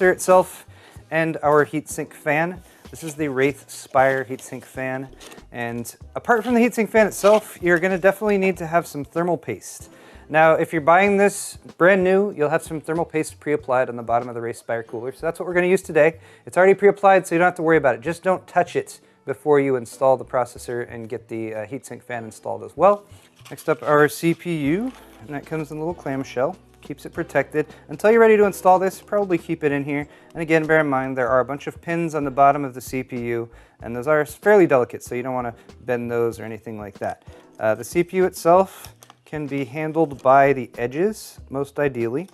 itself and our heatsink fan. This is the Wraith Spire heatsink fan, and apart from the heatsink fan itself, you're going to definitely need to have some thermal paste. Now, if you're buying this brand new, you'll have some thermal paste pre-applied on the bottom of the Wraith Spire cooler, so that's what we're going to use today. It's already pre-applied, so you don't have to worry about it. Just don't touch it before you install the processor and get the heatsink fan installed as well. Next up, our CPU, and that comes in a little clamshell. Keeps it protected. Until you're ready to install this, probably keep it in here. And again, bear in mind there are a bunch of pins on the bottom of the CPU, and those are fairly delicate, so you don't want to bend those or anything like that. The CPU itself can be handled by the edges, most ideally.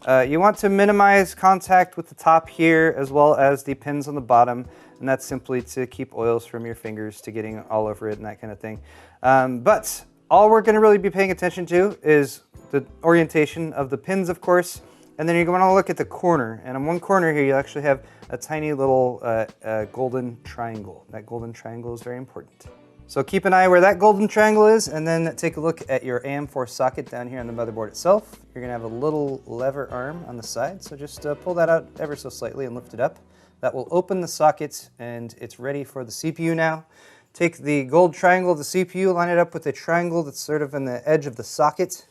You want to minimize contact with the top here, as well as the pins on the bottom, and that's simply to keep oils from your fingers to getting all over it and that kind of thing. But all we're going to really be paying attention to is the orientation of the pins, of course, and then you're going to look at the corner. And on one corner here, you actually have a tiny little golden triangle. That golden triangle is very important. So keep an eye where that golden triangle is, and then take a look at your AM4 socket down here on the motherboard itself. You're going to have a little lever arm on the side, so just pull that out ever so slightly and lift it up. That will open the socket, and it's ready for the CPU now. Take the gold triangle of the CPU, line it up with the triangle that's sort of in the edge of the socket.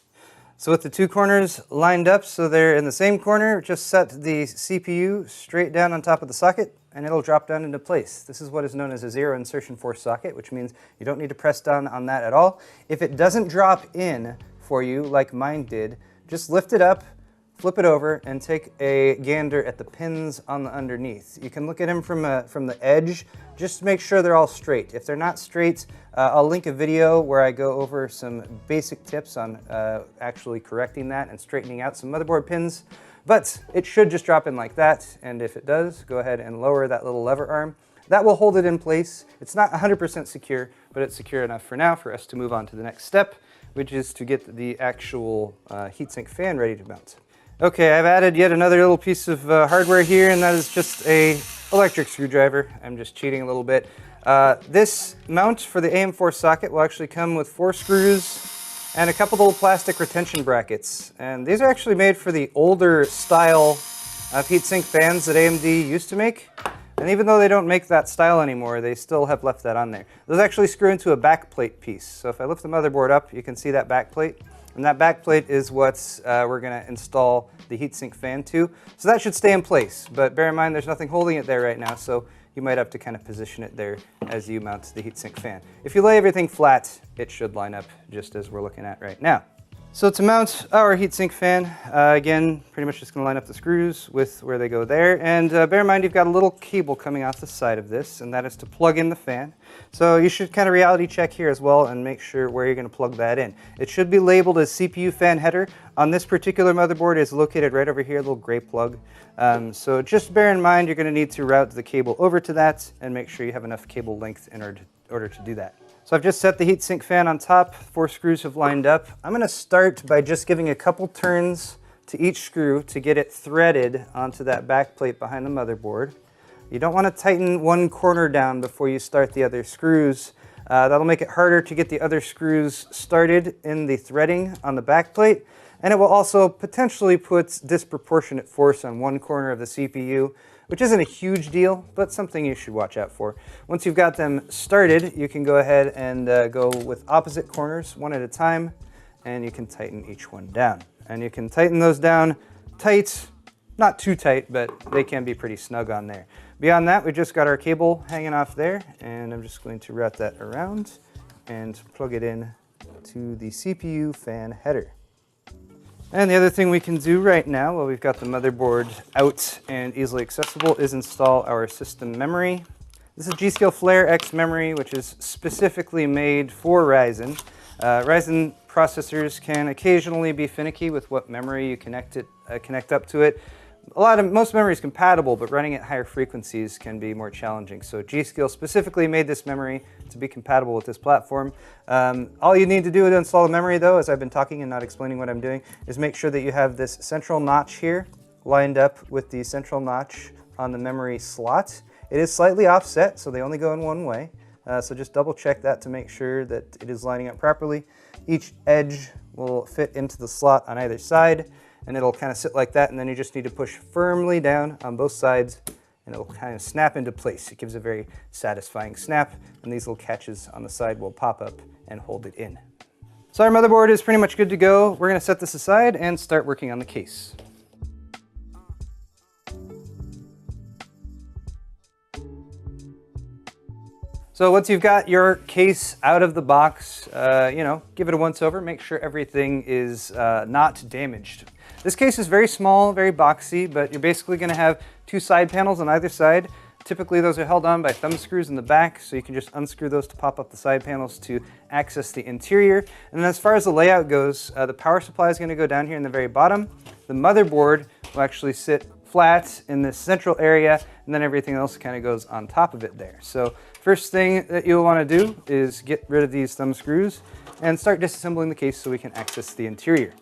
So with the two corners lined up so they're in the same corner, just set the CPU straight down on top of the socket and it'll drop down into place. This is what is known as a zero insertion force socket, which means you don't need to press down on that at all. If it doesn't drop in for you like mine did, just lift it up, flip it over, and take a gander at the pins on the underneath. You can look at them from the edge. Just make sure they're all straight. If they're not straight, I'll link a video where I go over some basic tips on actually correcting that and straightening out some motherboard pins. But it should just drop in like that, and if it does, go ahead and lower that little lever arm. That will hold it in place. It's not 100% secure, but it's secure enough for now for us to move on to the next step, which is to get the actual heatsink fan ready to mount. Okay, I've added yet another little piece of hardware here, and that is just a electric screwdriver. I'm just cheating a little bit. This mount for the AM4 socket will actually come with 4 screws and a couple little plastic retention brackets. And these are actually made for the older style of heatsink fans that AMD used to make. And even though they don't make that style anymore, they still have left that on there. Those actually screw into a backplate piece. So if I lift the motherboard up, you can see that backplate. And that backplate is what we're going to install the heatsink fan to. So that should stay in place, but bear in mind there's nothing holding it there right now, so you might have to kind of position it there as you mount the heatsink fan. If you lay everything flat, it should line up just as we're looking at right now. So to mount our heatsink fan, again, pretty much just going to line up the screws with where they go there. And bear in mind you've got a little cable coming off the side of this, and that is to plug in the fan. So you should kind of reality check here as well and make sure where you're going to plug that in. It should be labeled as CPU fan header. On this particular motherboard, it's located right over here, a little gray plug. So just bear in mind you're going to need to route the cable over to that and make sure you have enough cable length in order to do that. So I've just set the heatsink fan on top, 4 screws have lined up. I'm going to start by just giving a couple turns to each screw to get it threaded onto that back plate behind the motherboard. You don't want to tighten one corner down before you start the other screws. That'll make it harder to get the other screws started in the threading on the back plate, and it will also potentially put disproportionate force on one corner of the CPU, which isn't a huge deal, but something you should watch out for. Once you've got them started, you can go ahead and go with opposite corners one at a time, and you can tighten each one down. And you can tighten those down tight, not too tight, but they can be pretty snug on there. Beyond that, we just got our cable hanging off there, and I'm just going to route that around and plug it in to the CPU fan header. And the other thing we can do right now, while we've got the motherboard out and easily accessible, is install our system memory. This is G.Skill Flare X memory, which is specifically made for Ryzen. Ryzen processors can occasionally be finicky with what memory you connect up to it. Most memory is compatible, but running at higher frequencies can be more challenging. So G.Skill specifically made this memory to be compatible with this platform. All you need to do to install the memory, though, as I've been talking and not explaining what I'm doing, is make sure that you have this central notch here lined up with the central notch on the memory slot. It is slightly offset, so they only go in one way. So just double check that to make sure that it is lining up properly. Each edge will fit into the slot on either side. and it'll kind of sit like that, and then you just need to push firmly down on both sides and it'll kind of snap into place. It gives a very satisfying snap, and these little catches on the side will pop up and hold it in. So our motherboard is pretty much good to go. We're going to set this aside and start working on the case. So once you've got your case out of the box, give it a once over, make sure everything is not damaged. This case is very small, very boxy, but you're basically going to have two side panels on either side. Typically those are held on by thumb screws in the back, so you can just unscrew those to pop up the side panels to access the interior. And then as far as the layout goes, the power supply is going to go down here in the very bottom. The motherboard will actually sit flat in this central area, and then everything else kind of goes on top of it there. So first thing that you'll want to do is get rid of these thumb screws and start disassembling the case so we can access the interior.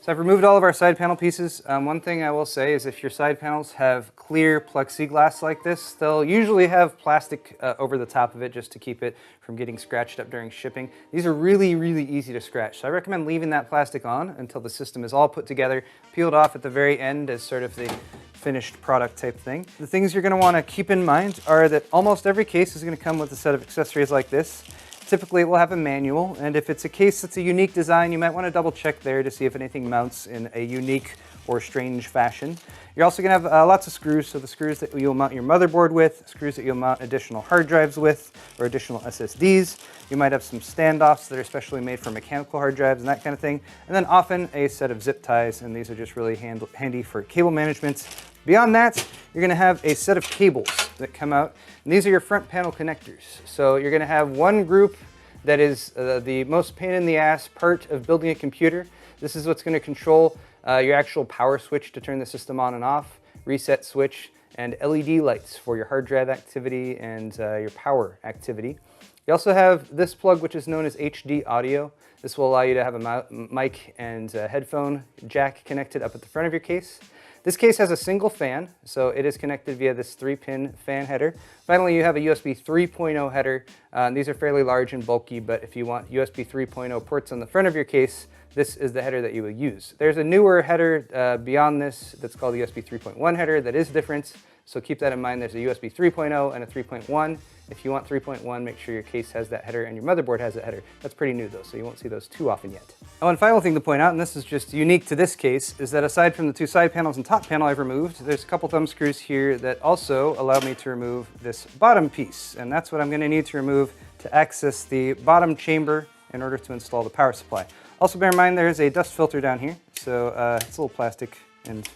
So I've removed all of our side panel pieces. One thing I will say is if your side panels have clear plexiglass like this, they'll usually have plastic over the top of it just to keep it from getting scratched up during shipping. These are really, really easy to scratch. So I recommend leaving that plastic on until the system is all put together, peeled off at the very end as sort of the finished product type thing. The things you're going to want to keep in mind are that almost every case is going to come with a set of accessories like this. Typically it will have a manual, and if it's a case that's a unique design, you might want to double check there to see if anything mounts in a unique or strange fashion. You're also going to have lots of screws, so the screws that you'll mount your motherboard with, screws that you'll mount additional hard drives with, or additional SSDs. You might have some standoffs that are specially made for mechanical hard drives and that kind of thing. And then often a set of zip ties, and these are just really handy for cable management. Beyond that, you're going to have a set of cables that come out, and these are your front panel connectors. So you're going to have one group that is the most pain in the ass part of building a computer. This is what's going to control your actual power switch to turn the system on and off, reset switch, and LED lights for your hard drive activity and your power activity. You also have this plug, which is known as HD audio. This will allow you to have a mic and headphone jack connected up at the front of your case. This case has a single fan, so it is connected via this 3-pin fan header. Finally, you have a USB 3.0 header. These are fairly large and bulky, but if you want USB 3.0 ports on the front of your case, this is the header that you will use. There's a newer header beyond this that's called the USB 3.1 header that is different, so keep that in mind. There's a USB 3.0 and a 3.1. If you want 3.1, make sure your case has that header and your motherboard has that header. That's pretty new though, so you won't see those too often yet. And one final thing to point out, and this is just unique to this case, is that aside from the two side panels and top panel I've removed, there's a couple thumb screws here that also allow me to remove this bottom piece. And that's what I'm going to need to remove to access the bottom chamber in order to install the power supply. Also bear in mind there's a dust filter down here, so it's a little plastic and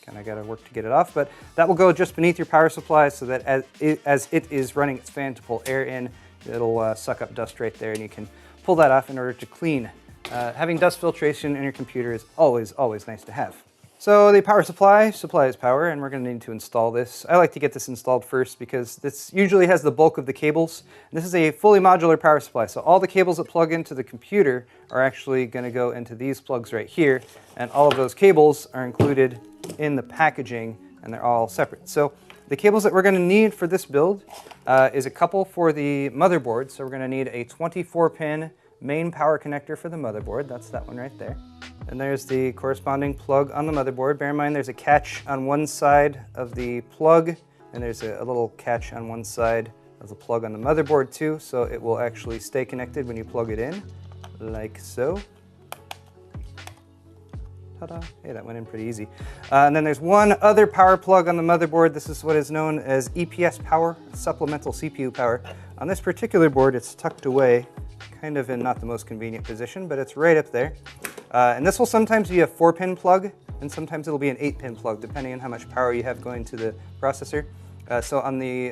kind of got to work to get it off, but that will go just beneath your power supply so that as it is running its fan to pull air in, it'll suck up dust right there, and you can pull that off in order to clean. Having dust filtration in your computer is always, always nice to have. So the power supply supplies power, and we're going to need to install this. I like to get this installed first because this usually has the bulk of the cables. This is a fully modular power supply, so all the cables that plug into the computer are actually going to go into these plugs right here, and all of those cables are included in the packaging, and they're all separate. So the cables that we're going to need for this build is a couple for the motherboard. So we're going to need a 24-pin main power connector for the motherboard. That's that one right there. And there's the corresponding plug on the motherboard. Bear in mind there's a catch on one side of the plug, and there's a little catch on one side of the plug on the motherboard too, so it will actually stay connected when you plug it in, like so. Ta-da. Hey, that went in pretty easy. And then there's one other power plug on the motherboard. This is what is known as EPS power, supplemental CPU power. On this particular board, it's tucked away, kind of in not the most convenient position, but it's right up there. And this will sometimes be a 4-pin plug, and sometimes it'll be an 8-pin plug, depending on how much power you have going to the processor. So on the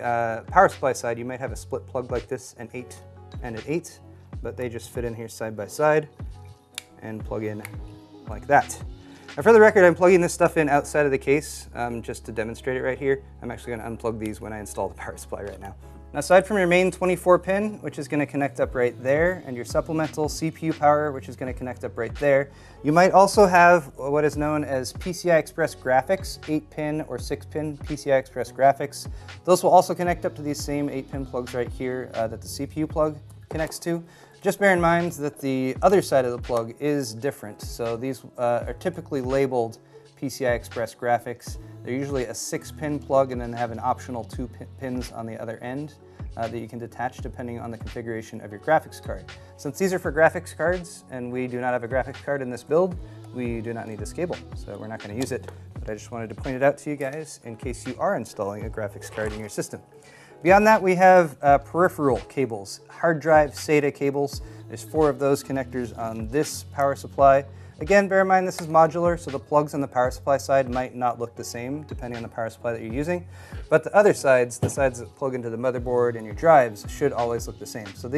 power supply side, you might have a split plug like this, an 8 and an 8, but they just fit in here side by side and plug in like that. Now for the record, I'm plugging this stuff in outside of the case just to demonstrate it right here. I'm actually going to unplug these when I install the power supply right now. Now aside from your main 24-pin, which is going to connect up right there, and your supplemental CPU power, which is going to connect up right there, you might also have what is known as PCI Express graphics, 8-pin or 6-pin PCI Express graphics. Those will also connect up to these same 8-pin plugs right here that the CPU plug connects to. Just bear in mind that the other side of the plug is different. So these are typically labeled PCI Express graphics. They're usually a 6-pin plug and then have an optional 2 pins on the other end that you can detach depending on the configuration of your graphics card. Since these are for graphics cards and we do not have a graphics card in this build, we do not need this cable, so we're not going to use it. But I just wanted to point it out to you guys in case you are installing a graphics card in your system. Beyond that, we have peripheral cables, hard drive SATA cables. There's 4 of those connectors on this power supply. Again, bear in mind this is modular, so the plugs on the power supply side might not look the same depending on the power supply that you're using. But the other sides, the sides that plug into the motherboard and your drives, should always look the same. So